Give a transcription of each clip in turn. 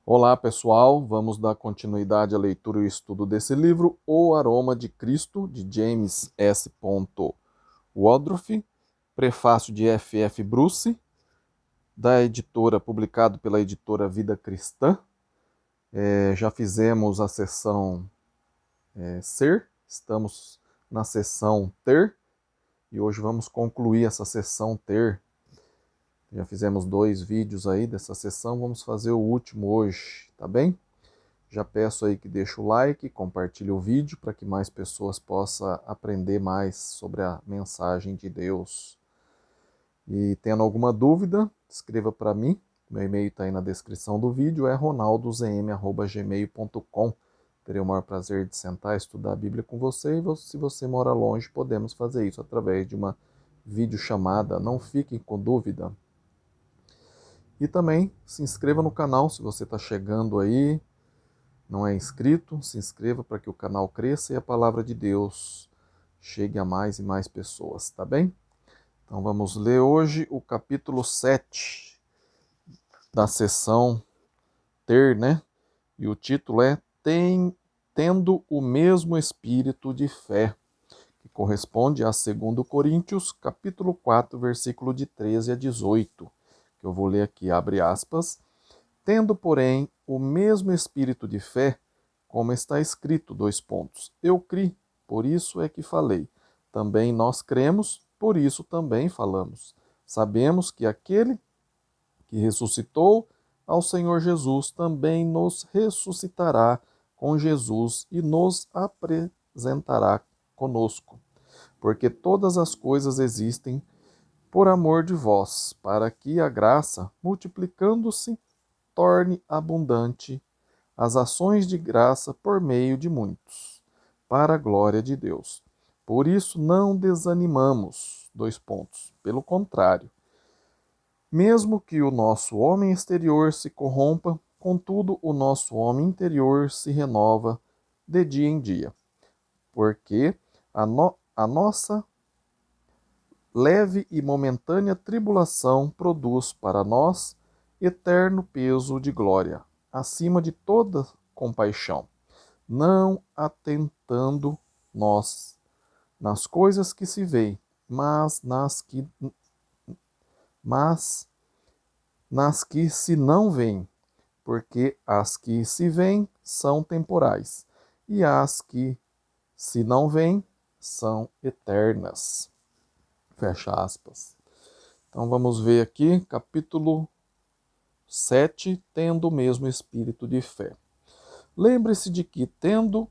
Olá, pessoal. Vamos dar continuidade à leitura e estudo desse livro, O Aroma de Cristo, de James S. Woodruff, prefácio de F. F. Bruce, publicado pela editora Vida Cristã. Já fizemos a sessão Ser, estamos na sessão Ter, e hoje vamos concluir essa sessão Ter. Já fizemos 2 vídeos aí dessa sessão, vamos fazer o último hoje, tá bem? Já peço aí que deixe o like, compartilhe o vídeo para que mais pessoas possam aprender mais sobre a mensagem de Deus. E tendo alguma dúvida, escreva para mim. Meu e-mail está aí na descrição do vídeo, é ronaldozm@gmail.com. Terei o maior prazer de sentar e estudar a Bíblia com você. E se você mora longe, podemos fazer isso através de uma videochamada. Não fiquem com dúvida. E também se inscreva no canal se você está chegando aí. Não é inscrito, se inscreva para que o canal cresça e a palavra de Deus chegue a mais e mais pessoas, tá bem? Então vamos ler hoje o capítulo 7 da sessão Ter, né? E o título é Tendo o mesmo espírito de fé, que corresponde a 2 Coríntios, capítulo 4, versículo de 13 a 18, que eu vou ler aqui, abre aspas. Tendo, porém, o mesmo espírito de fé, como está escrito, : Eu criei, por isso é que falei. Também nós cremos, por isso também falamos. Sabemos que aquele que ressuscitou ao Senhor Jesus também nos ressuscitará com Jesus e nos apresentará conosco. Porque todas as coisas existem por amor de vós, para que a graça, multiplicando-se, torne abundante as ações de graça por meio de muitos, para a glória de Deus. Por isso não desanimamos, : Pelo contrário, mesmo que o nosso homem exterior se corrompa, contudo o nosso homem interior se renova de dia em dia, porque a nossa leve e momentânea tribulação produz para nós eterno peso de glória, acima de toda compaixão, não atentando nós nas coisas que se veem, mas nas que se não veem, porque as que se veem são temporais, e as que se não veem são eternas. Fecha aspas. Então vamos ver aqui, capítulo 7, tendo o mesmo espírito de fé. Lembre-se de que tendo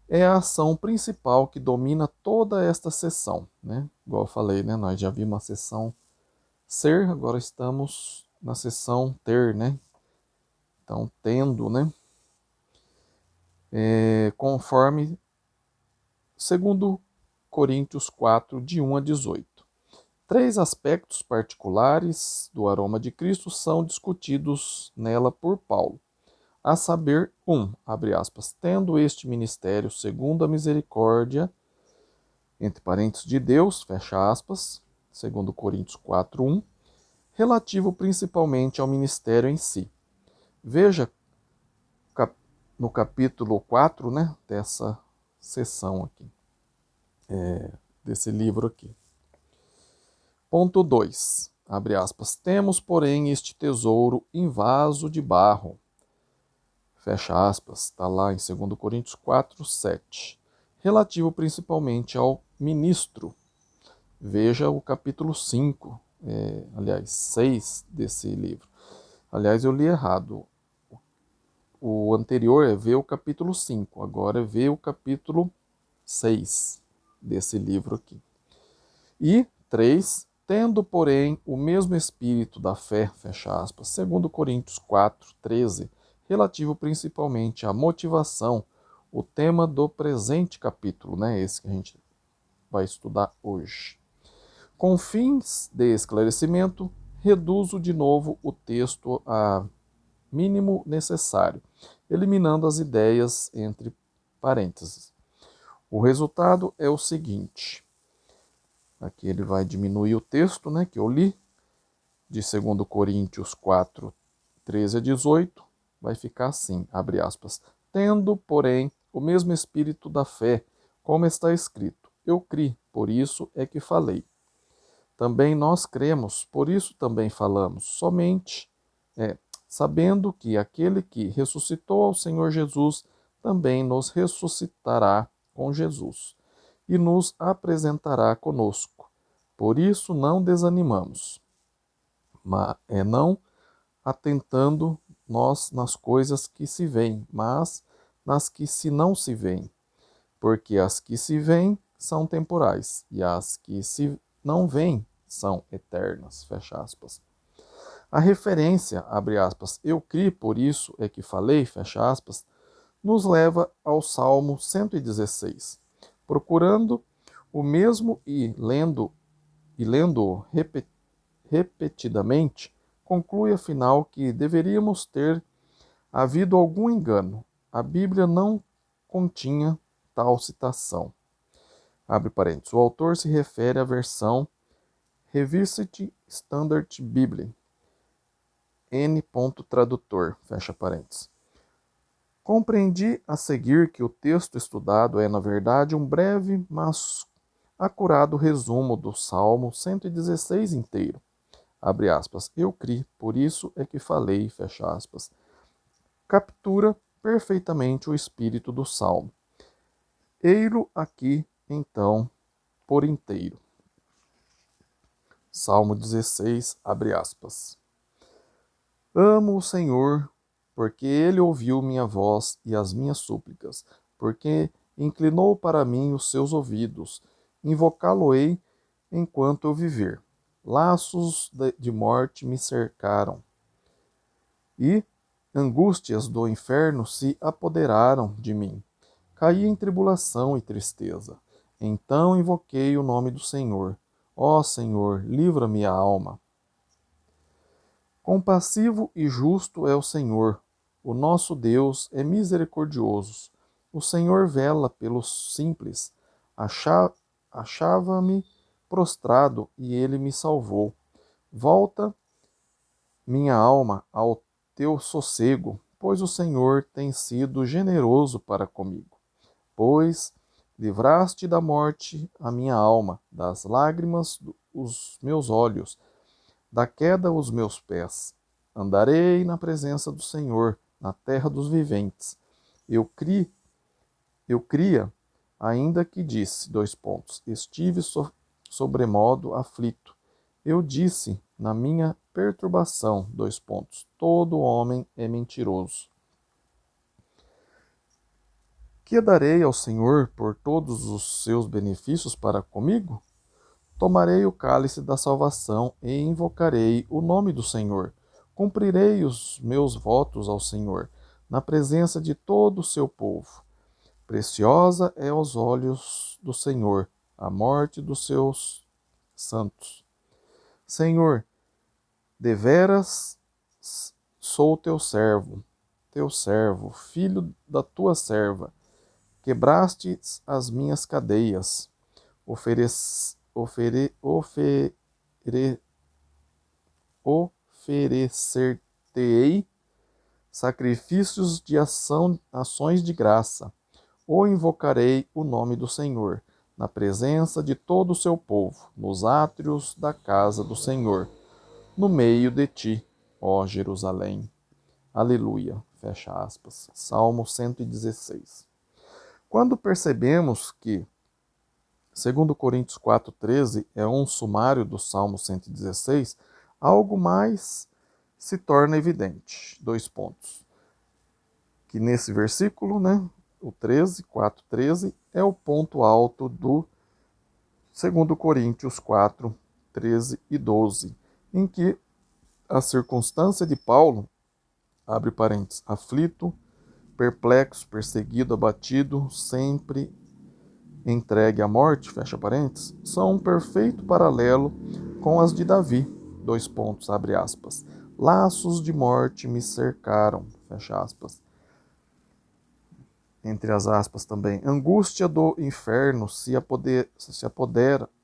é a ação principal que domina toda esta sessão, né? Igual eu falei, né? Nós já vimos a sessão ser, agora estamos na sessão ter, né? Então, tendo, né? Conforme 2 Coríntios 4, de 1 a 18. 3 aspectos particulares do aroma de Cristo são discutidos nela por Paulo. A saber, 1, abre aspas, tendo este ministério segundo a misericórdia, entre parênteses, de Deus, fecha aspas, 2 Coríntios 4, 1, relativo principalmente ao ministério em si. Veja no capítulo 4, né, dessa sessão aqui, desse livro aqui. Ponto 2, abre aspas, temos, porém, este tesouro em vaso de barro, fecha aspas, está lá em 2 Coríntios 4, 7, relativo principalmente ao ministro. Veja o capítulo 5, aliás, 6 desse livro. Aliás, eu li errado. O anterior é ver o capítulo 5, agora é ver o capítulo 6 desse livro aqui. E 3, tendo, porém, o mesmo espírito da fé, fecha aspas, 2 Coríntios 4, 13, relativo principalmente à motivação, o tema do presente capítulo, né? Esse que a gente vai estudar hoje. Com fins de esclarecimento, reduzo de novo o texto a mínimo necessário, eliminando as ideias entre parênteses. O resultado é o seguinte. Aqui ele vai diminuir o texto, né, que eu li, de 2 Coríntios 4, 13 a 18, vai ficar assim, abre aspas, tendo, porém, o mesmo espírito da fé, como está escrito, eu criei, por isso é que falei. Também nós cremos, por isso também falamos, somente sabendo que aquele que ressuscitou ao Senhor Jesus também nos ressuscitará com Jesus e nos apresentará conosco. Por isso não desanimamos, mas não atentando nós nas coisas que se veem, mas nas que se não se veem, porque as que se veem são temporais e as que se não veem são eternas. Fecha aspas. A referência, abre aspas, eu criei, por isso é que falei, fecha aspas, nos leva ao Salmo 116. Procurando o mesmo e lendo-o repetidamente, conclui afinal que deveríamos ter havido algum engano. A Bíblia não continha tal citação. Abre parênteses. O autor se refere à versão Revised Standard Bible, N. Tradutor, fecha parênteses. Compreendi a seguir que o texto estudado é, na verdade, um breve, mas acurado resumo do Salmo 116 inteiro. Abre aspas, eu criei, por isso é que falei, fecha aspas. Captura perfeitamente o espírito do Salmo. Ei-lo aqui, então, por inteiro. Salmo 16, abre aspas. Amo o Senhor, porque ele ouviu minha voz e as minhas súplicas, porque inclinou para mim os seus ouvidos. Invocá-lo-ei enquanto eu viver. Laços de morte me cercaram, e angústias do inferno se apoderaram de mim. Caí em tribulação e tristeza. Então invoquei o nome do Senhor. Ó Senhor, livra-me a alma. Compassivo e justo é o Senhor. O nosso Deus é misericordioso. O Senhor vela pelos simples. Achava-me prostrado e ele me salvou. Volta, minha alma, ao teu sossego, pois o Senhor tem sido generoso para comigo. Pois livraste da morte a minha alma, das lágrimas os meus olhos, da queda os meus pés. Andarei na presença do Senhor, na terra dos viventes. Eu cria, ainda que disse, estive sobremodo aflito. Eu disse, na minha perturbação, todo homem é mentiroso. Que darei ao Senhor por todos os seus benefícios para comigo? Tomarei o cálice da salvação e invocarei o nome do Senhor. Cumprirei os meus votos ao Senhor, na presença de todo o seu povo. Preciosa é aos olhos do Senhor a morte dos seus santos. Senhor, deveras sou teu servo, filho da tua serva. Quebraste as minhas cadeias. Oferecer-te-ei sacrifícios de ações de graça. Ou invocarei o nome do Senhor, na presença de todo o seu povo, nos átrios da casa do Senhor, no meio de ti, ó Jerusalém. Aleluia. Fecha aspas. Salmo 116. Quando percebemos que 2 Coríntios 4,13 é um sumário do Salmo 116, algo mais se torna evidente. Que nesse versículo, o 4,13, é o ponto alto do 2 Coríntios 4, 13 e 12, em que a circunstância de Paulo, abre parênteses, aflito, perplexo, perseguido, abatido, sempre entregue à morte, fecha parênteses, são um perfeito paralelo com as de Davi, abre aspas. Laços de morte me cercaram, fecha aspas. Entre as aspas também, angústia do inferno se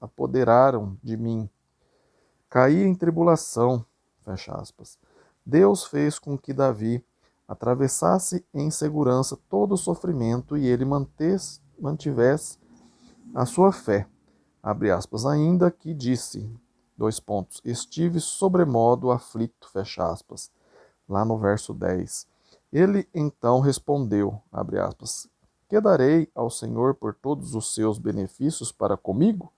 apoderaram de mim. Caí em tribulação, fecha aspas. Deus fez com que Davi atravessasse em segurança todo o sofrimento e ele mantivesse a sua fé. Abre aspas, ainda que disse, estive sobremodo aflito, fecha aspas, lá no verso 10. Ele então respondeu, abre aspas, que darei ao Senhor por todos os seus benefícios para comigo?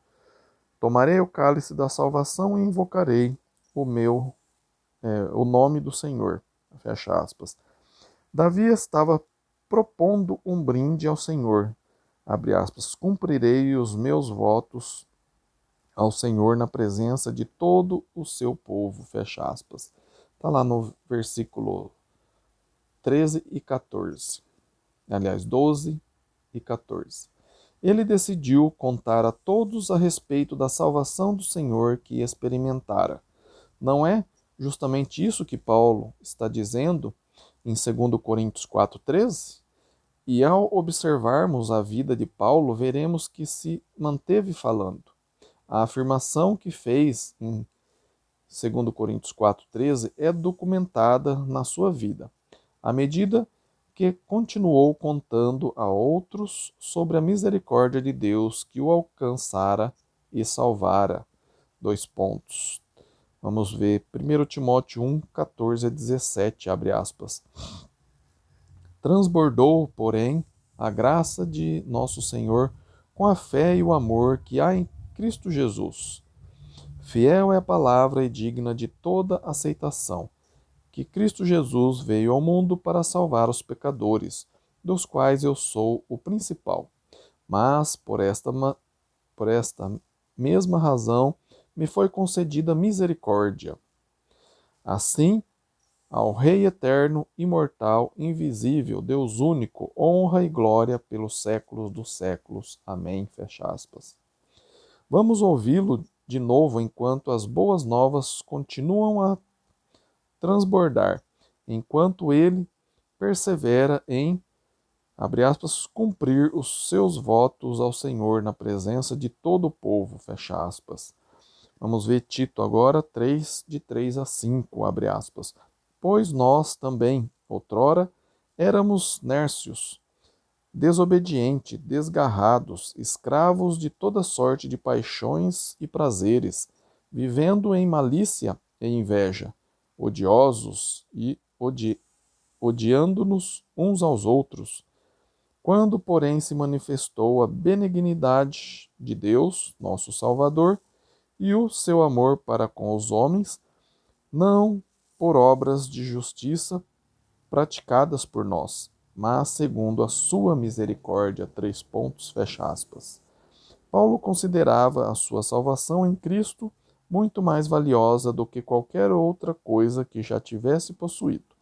Tomarei o cálice da salvação e invocarei o nome do Senhor, fecha aspas. Davi estava propondo um brinde ao Senhor, abre aspas, cumprirei os meus votos ao Senhor na presença de todo o seu povo, fecha aspas. Está lá no versículo 13 e 14. Aliás, 12 e 14. Ele decidiu contar a todos a respeito da salvação do Senhor que experimentara. Não é justamente isso que Paulo está dizendo em 2 Coríntios 4,13? E ao observarmos a vida de Paulo, veremos que se manteve falando. A afirmação que fez em 2 Coríntios 4,13 é documentada na sua vida, à medida que continuou contando a outros sobre a misericórdia de Deus que o alcançara e salvara. Vamos ver 1 Timóteo 1, 14 a 17, abre aspas. Transbordou, porém, a graça de nosso Senhor com a fé e o amor que há em Cristo Jesus. Fiel é a palavra e digna de toda aceitação, que Cristo Jesus veio ao mundo para salvar os pecadores, dos quais eu sou o principal. Mas, por esta mesma razão, me foi concedida misericórdia. Assim, ao Rei eterno, imortal, invisível, Deus único, honra e glória pelos séculos dos séculos. Amém. Fecha aspas. Vamos ouvi-lo de novo enquanto as boas novas continuam a transbordar, enquanto ele persevera em, abre aspas, cumprir os seus votos ao Senhor na presença de todo o povo, fecha aspas. Vamos ver Tito agora, 3, de 3 a 5, abre aspas. Pois nós também, outrora, éramos nércios, desobedientes, desgarrados, escravos de toda sorte de paixões e prazeres, vivendo em malícia e inveja, odiosos e odiando-nos uns aos outros. Quando, porém, se manifestou a benignidade de Deus, nosso Salvador, e o seu amor para com os homens, não por obras de justiça praticadas por nós, mas segundo a sua misericórdia, fecha aspas. Paulo considerava a sua salvação em Cristo muito mais valiosa do que qualquer outra coisa que já tivesse possuído,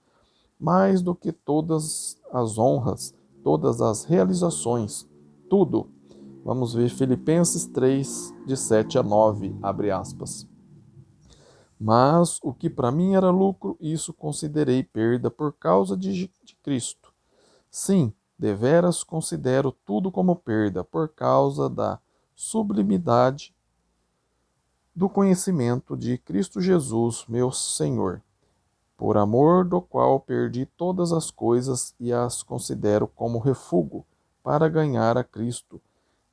mais do que todas as honras, todas as realizações, tudo. Vamos ver Filipenses 3, de 7 a 9, abre aspas. Mas o que para mim era lucro, isso considerei perda por causa de Cristo. Sim, deveras considero tudo como perda por causa da sublimidade do conhecimento de Cristo Jesus, meu Senhor, por amor do qual perdi todas as coisas e as considero como refúgio para ganhar a Cristo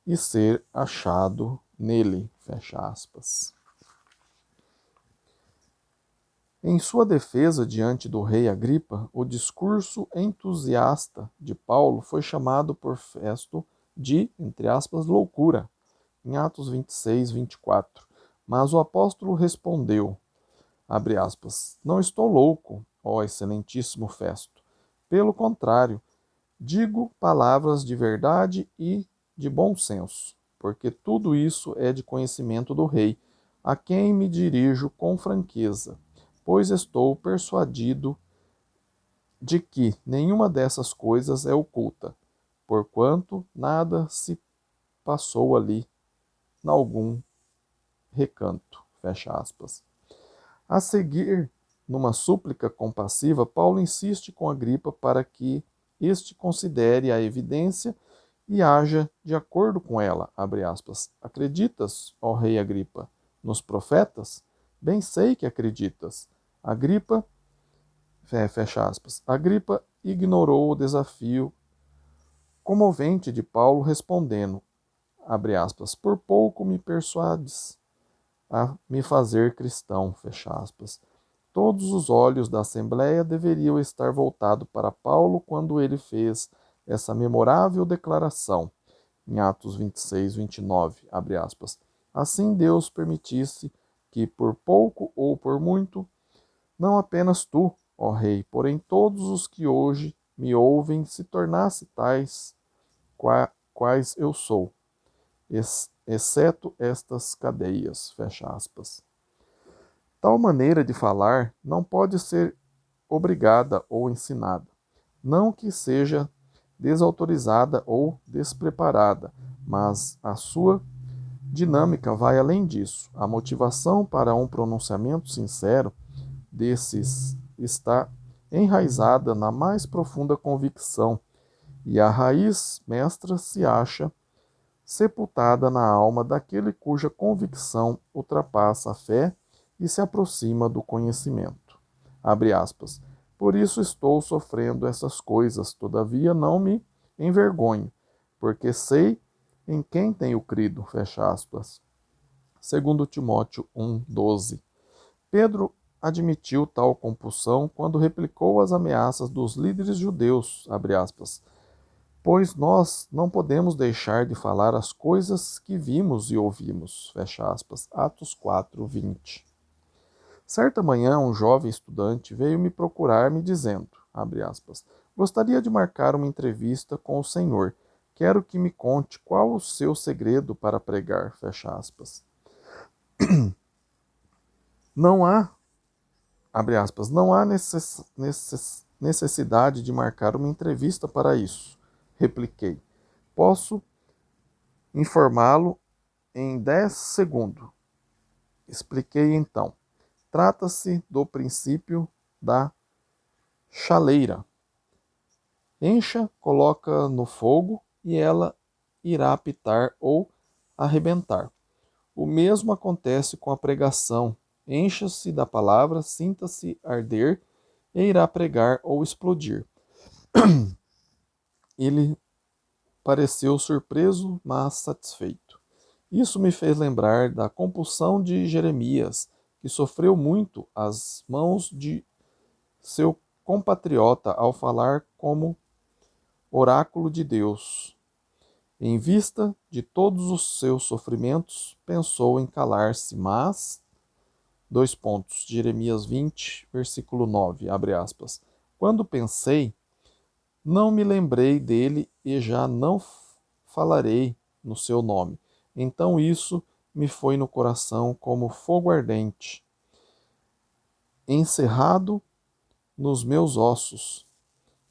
e ser achado nele. Fecha aspas. Em sua defesa diante do rei Agripa, o discurso entusiasta de Paulo foi chamado por Festo de, entre aspas, loucura, em Atos 26, 24. Mas o apóstolo respondeu, abre aspas, não estou louco, ó excelentíssimo Festo. Pelo contrário, digo palavras de verdade e de bom senso, porque tudo isso é de conhecimento do rei, a quem me dirijo com franqueza, pois estou persuadido de que nenhuma dessas coisas é oculta, porquanto nada se passou ali, em algum recanto. Fecha aspas. A seguir, numa súplica compassiva, Paulo insiste com Agripa para que este considere a evidência e haja de acordo com ela. Abre aspas. Acreditas, ó rei Agripa, nos profetas? Bem sei que acreditas. Agripa, fecha aspas. Agripa ignorou o desafio comovente de Paulo, respondendo, abre aspas, por pouco me persuades a me fazer cristão, fecha aspas. Todos os olhos da Assembleia deveriam estar voltados para Paulo quando ele fez essa memorável declaração, em Atos 26, 29, abre aspas. Assim Deus permitisse que, por pouco ou por muito, não apenas tu, ó Rei, porém todos os que hoje me ouvem se tornasse tais quais eu sou, exceto estas cadeias, fecha aspas. Tal maneira de falar não pode ser obrigada ou ensinada, não que seja desautorizada ou despreparada, mas a sua dinâmica vai além disso. A motivação para um pronunciamento sincero desses está enraizada na mais profunda convicção, e a raiz mestra se acha sepultada na alma daquele cuja convicção ultrapassa a fé e se aproxima do conhecimento. Abre aspas. Por isso estou sofrendo essas coisas, todavia não me envergonho, porque sei em quem tenho crido, fecha aspas. Segundo Timóteo 1:12. Pedro admitiu tal compulsão quando replicou às ameaças dos líderes judeus, abre aspas, pois nós não podemos deixar de falar as coisas que vimos e ouvimos, fecha aspas, Atos 4:20. Certa manhã, um jovem estudante veio me procurar me dizendo, abre aspas, gostaria de marcar uma entrevista com o senhor. Quero que me conte qual o seu segredo para pregar, fecha aspas. Não há, abre aspas, não há necessidade de marcar uma entrevista para isso, repliquei. Posso informá-lo em 10 segundos. Expliquei então. Trata-se do princípio da chaleira. Encha, coloca no fogo e ela irá apitar ou arrebentar. O mesmo acontece com a pregação. Encha-se da palavra, sinta-se arder e irá pregar ou explodir. Ele pareceu surpreso, mas satisfeito. Isso me fez lembrar da compulsão de Jeremias, que sofreu muito às mãos de seu compatriota ao falar como oráculo de Deus. Em vista de todos os seus sofrimentos, pensou em calar-se, mas... Jeremias 20, versículo 9, abre aspas. Quando pensei, não me lembrei dele e já não falarei no seu nome. Então isso me foi no coração como fogo ardente, encerrado nos meus ossos.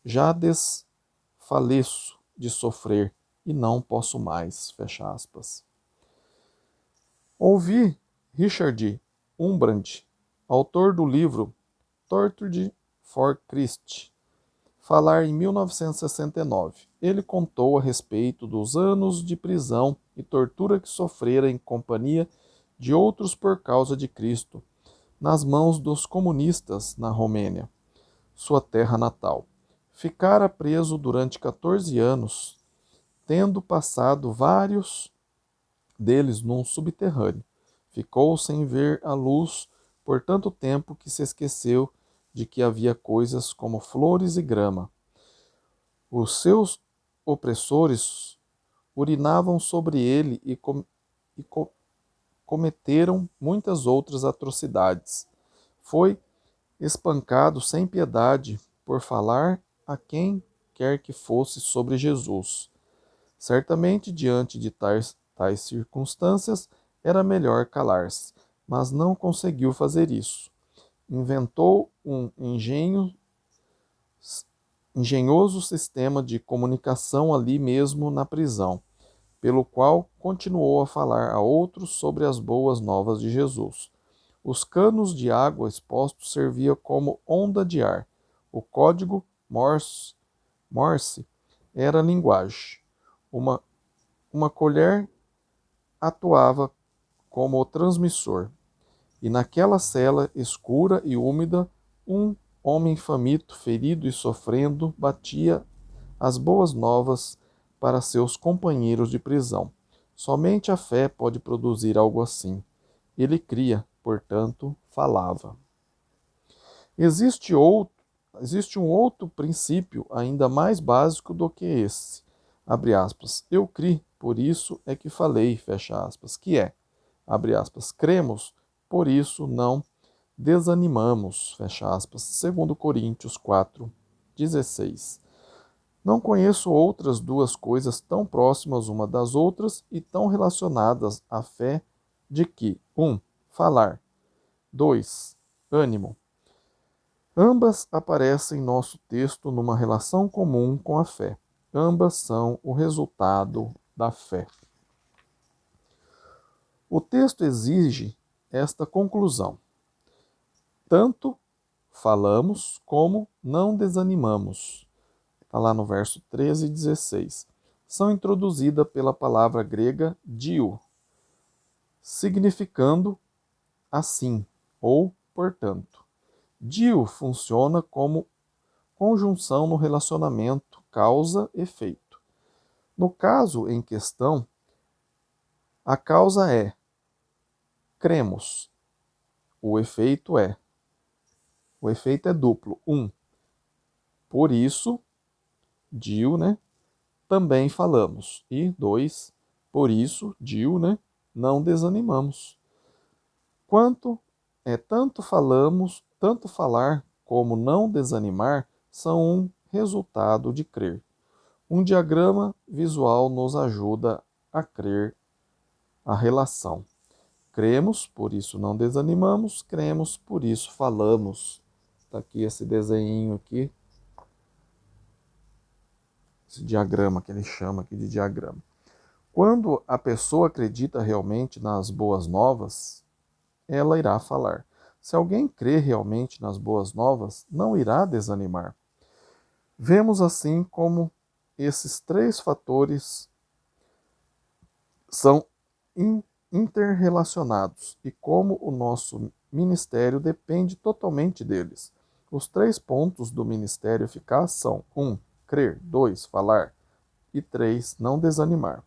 Já desfaleço de sofrer e não posso mais, fecha aspas. Ouvi Richard Umbrand, autor do livro Tortured for Christ, falar em 1969. Ele contou a respeito dos anos de prisão e tortura que sofrera em companhia de outros por causa de Cristo, nas mãos dos comunistas na Romênia, sua terra natal. Ficara preso durante 14 anos, tendo passado vários deles num subterrâneo. Ficou sem ver a luz por tanto tempo que se esqueceu de que havia coisas como flores e grama. Os seus opressores urinavam sobre ele e cometeram muitas outras atrocidades. Foi espancado sem piedade por falar a quem quer que fosse sobre Jesus. Certamente, diante de tais circunstâncias, era melhor calar-se, mas não conseguiu fazer isso. Inventou um engenhoso sistema de comunicação ali mesmo na prisão, pelo qual continuou a falar a outros sobre as boas novas de Jesus. Os canos de água expostos serviam como onda de ar. O código Morse era a linguagem. Uma colher atuava como o transmissor. E naquela cela escura e úmida, um homem faminto, ferido e sofrendo, batia as boas novas para seus companheiros de prisão. Somente a fé pode produzir algo assim. Ele cria, portanto, falava. Existe um outro princípio ainda mais básico do que esse. Abre aspas. Eu criei, por isso é que falei, fecha aspas. Que é, abre aspas, cremos, por isso não desanimamos, fecha aspas. 2 Coríntios 4, 16. Não conheço outras duas coisas tão próximas uma das outras e tão relacionadas à fé de que 1. Falar. 2. Ânimo. Ambas aparecem em nosso texto numa relação comum com a fé. Ambas são o resultado da fé. O texto exige esta conclusão. Tanto falamos como não desanimamos. Está lá no verso 13 e 16. São introduzidas pela palavra grega dio, significando assim ou portanto. Dio funciona como conjunção no relacionamento causa-efeito. No caso em questão, a causa é cremos. O efeito é duplo. Por isso, dio, né? Também falamos. E 2, por isso, dio, né? Não desanimamos. Tanto falar como não desanimar são um resultado de crer. Um diagrama visual nos ajuda a crer a relação. Cremos, por isso não desanimamos, cremos, por isso falamos. Está aqui esse desenho aqui, esse diagrama que ele chama aqui de diagrama. Quando a pessoa acredita realmente nas boas novas, ela irá falar. Se alguém crê realmente nas boas novas, não irá desanimar. Vemos assim como esses três fatores são interrelacionados e como o nosso ministério depende totalmente deles. Os 3 pontos do ministério eficaz são 1. Crer, 2. Falar e 3. Não desanimar.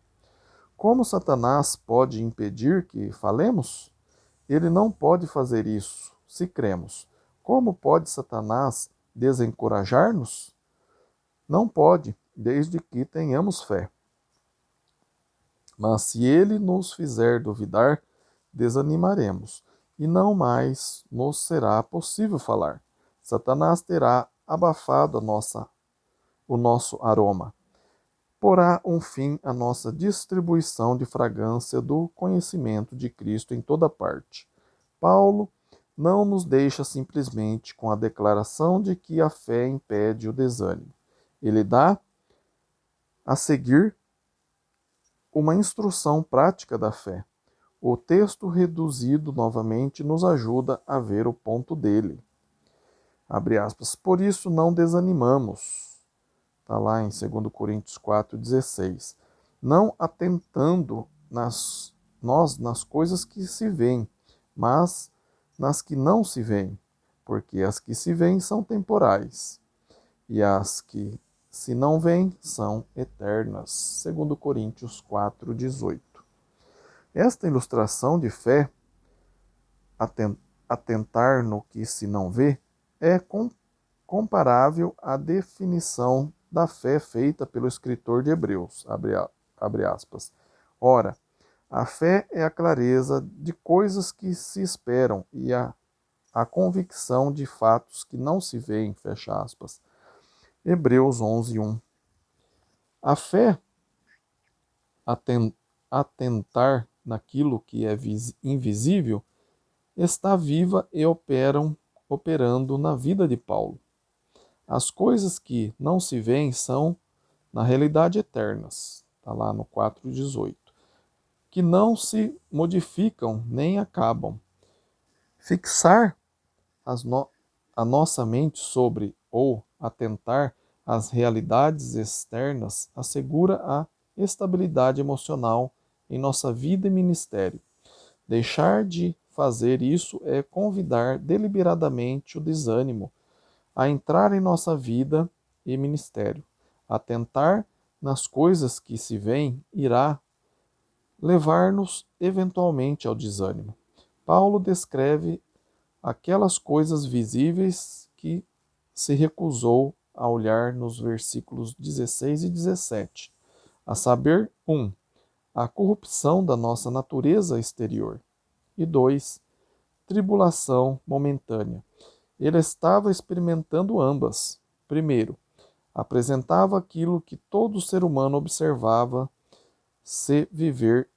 Como Satanás pode impedir que falemos? Ele não pode fazer isso se cremos. Como pode Satanás desencorajar-nos? Não pode, desde que tenhamos fé. Mas se ele nos fizer duvidar, desanimaremos, e não mais nos será possível falar. Satanás terá abafado o nosso aroma. Porá um fim à nossa distribuição de fragrância do conhecimento de Cristo em toda parte. Paulo não nos deixa simplesmente com a declaração de que a fé impede o desânimo. Ele dá a seguir uma instrução prática da fé. O texto reduzido novamente nos ajuda a ver o ponto dele. Abre aspas. Por isso não desanimamos. Está lá em 2 Coríntios 4,16. Não atentando nas coisas que se veem, mas nas que não se veem, porque as que se veem são temporais, e as que se não veem são eternas. 2 Coríntios 4,18. Esta ilustração de fé, atentar no que se não vê, é comparável à definição da fé feita pelo escritor de Hebreus. Abre aspas. Ora, a fé é a clareza de coisas que se esperam e a convicção de fatos que não se veem, fecha aspas. Hebreus 11:1. A fé, atentar naquilo que é invisível, está viva e operando na vida de Paulo. As coisas que não se veem são, na realidade, eternas. Está lá no 4,18. Que não se modificam nem acabam. Fixar a nossa mente sobre ou atentar às realidades externas assegura a estabilidade emocional em nossa vida e ministério. Deixar de fazer isso é convidar deliberadamente o desânimo a entrar em nossa vida e ministério. Atentar nas coisas que se veem irá levar-nos eventualmente ao desânimo. Paulo descreve aquelas coisas visíveis que se recusou a olhar nos versículos 16 e 17, a saber, 1. A corrupção da nossa natureza exterior, e 2. Tribulação momentânea. Ele estava experimentando ambas. Primeiro, apresentava aquilo que todo ser humano observava se viver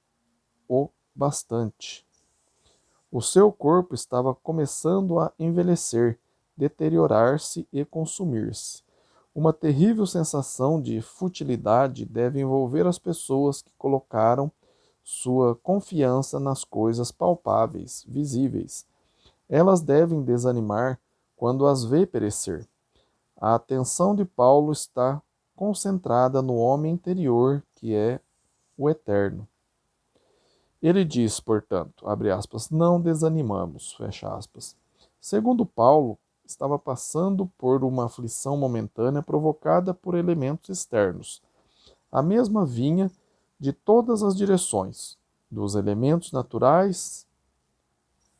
o bastante. O seu corpo estava começando a envelhecer, deteriorar-se e consumir-se. Uma terrível sensação de futilidade deve envolver as pessoas que colocaram sua confiança nas coisas palpáveis, visíveis. Elas devem desanimar quando as vê perecer. A atenção de Paulo está concentrada no homem interior, que é o eterno. Ele diz, portanto, abre aspas, não desanimamos, fecha aspas. Segundo Paulo, estava passando por uma aflição momentânea provocada por elementos externos. A mesma vinha de todas as direções, dos elementos naturais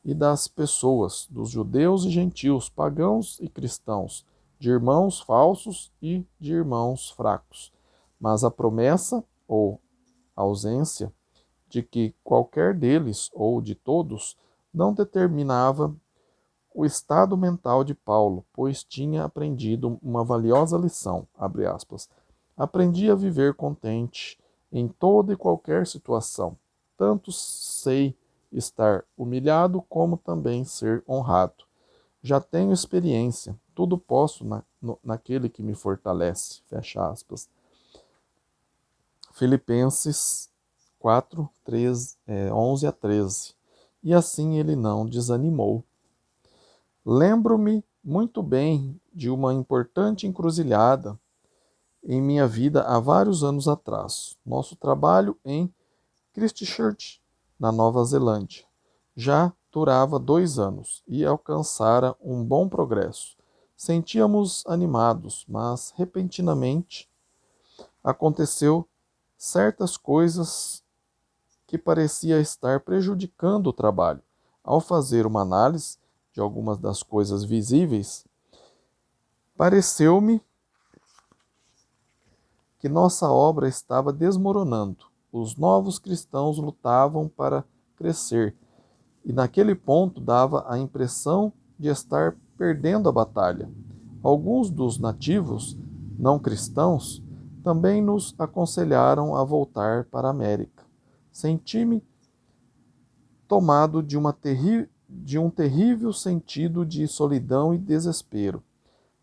e das pessoas, dos judeus e gentios, pagãos e cristãos, de irmãos falsos e de irmãos fracos. Mas a promessa, ou ausência, de que qualquer deles, ou de todos, não determinava o estado mental de Paulo, pois tinha aprendido uma valiosa lição, abre aspas. Aprendi a viver contente em toda e qualquer situação. Tanto sei estar humilhado como também ser honrado. Já tenho experiência, tudo posso naquele que me fortalece, fecha aspas. Filipenses 4, 11 a 13. E assim ele não desanimou. Lembro-me muito bem de uma importante encruzilhada em minha vida há vários anos atrás. Nosso trabalho em Christchurch, na Nova Zelândia, já durava 2 anos e alcançara um bom progresso. Sentíamos animados, mas repentinamente aconteceu certas coisas que parecia estar prejudicando o trabalho. Ao fazer uma análise de algumas das coisas visíveis, pareceu-me que nossa obra estava desmoronando. Os novos cristãos lutavam para crescer, e naquele ponto dava a impressão de estar perdendo a batalha. Alguns dos nativos não cristãos também nos aconselharam a voltar para a América. Senti-me tomado de um terrível sentido de solidão e desespero.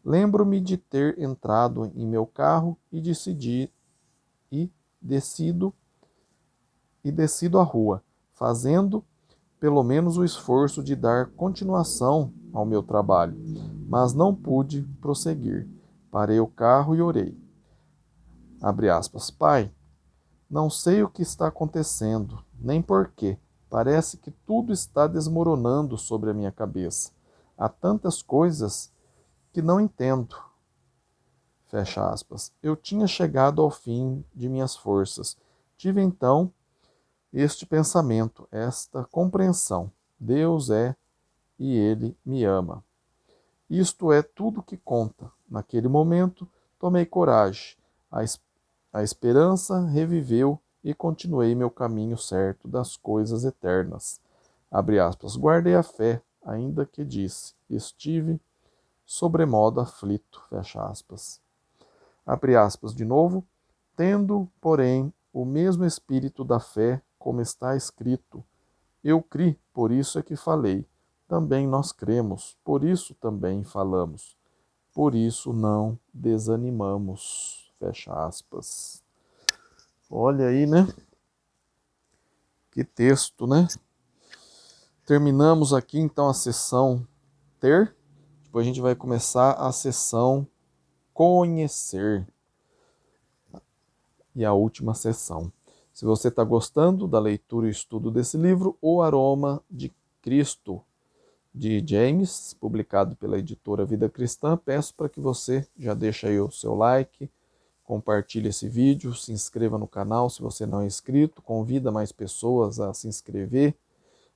Lembro-me de ter entrado em meu carro e e descido descido a rua, fazendo pelo menos o esforço de dar continuação ao meu trabalho, mas não pude prosseguir. Parei o carro e orei. Abre aspas. Pai, não sei o que está acontecendo, nem porquê. Parece que tudo está desmoronando sobre a minha cabeça. Há tantas coisas que não entendo. Fecha aspas. Eu tinha chegado ao fim de minhas forças. Tive então este pensamento, esta compreensão. Deus é e Ele me ama. Isto é tudo que conta. Naquele momento, tomei coragem. A esperança reviveu e continuei meu caminho certo das coisas eternas. Abre aspas. Guardei a fé, ainda que disse, estive sobremodo aflito. Fecha aspas. Abre aspas de novo. Tendo, porém, o mesmo espírito da fé, como está escrito. Eu criei, por isso é que falei. Também nós cremos, por isso também falamos. Por isso não desanimamos. Fecha aspas. Olha aí, né? Que texto, né? Terminamos aqui então a sessão ter. Depois a gente vai começar a sessão conhecer. E a última sessão. Se você está gostando da leitura e estudo desse livro, O Aroma de Cristo, de James, publicado pela editora Vida Cristã. Peço para que você já deixe aí o seu like, compartilhe esse vídeo, se inscreva no canal se você não é inscrito, convida mais pessoas a se inscrever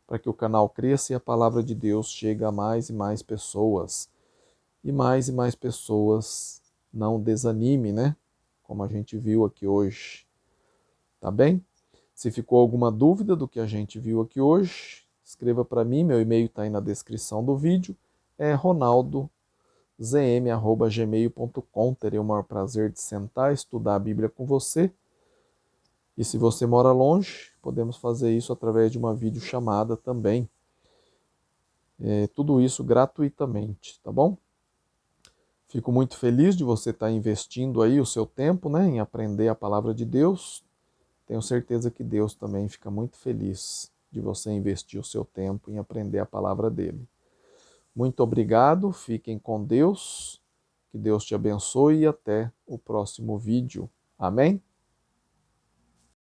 para que o canal cresça e a palavra de Deus chegue a mais e mais pessoas. E mais pessoas não desanime, né? Como a gente viu aqui hoje. Tá bem? Se ficou alguma dúvida do que a gente viu aqui hoje, escreva para mim, meu e-mail está aí na descrição do vídeo, é ronaldozm@gmail.com. Terei o maior prazer de sentar e estudar a Bíblia com você. E se você mora longe, podemos fazer isso através de uma videochamada também. Tudo isso gratuitamente, tá bom? Fico muito feliz de você estar investindo aí o seu tempo, né, em aprender a palavra de Deus. Tenho certeza que Deus também fica muito feliz de você investir o seu tempo em aprender a palavra dele. Muito obrigado, fiquem com Deus, que Deus te abençoe e até o próximo vídeo. Amém?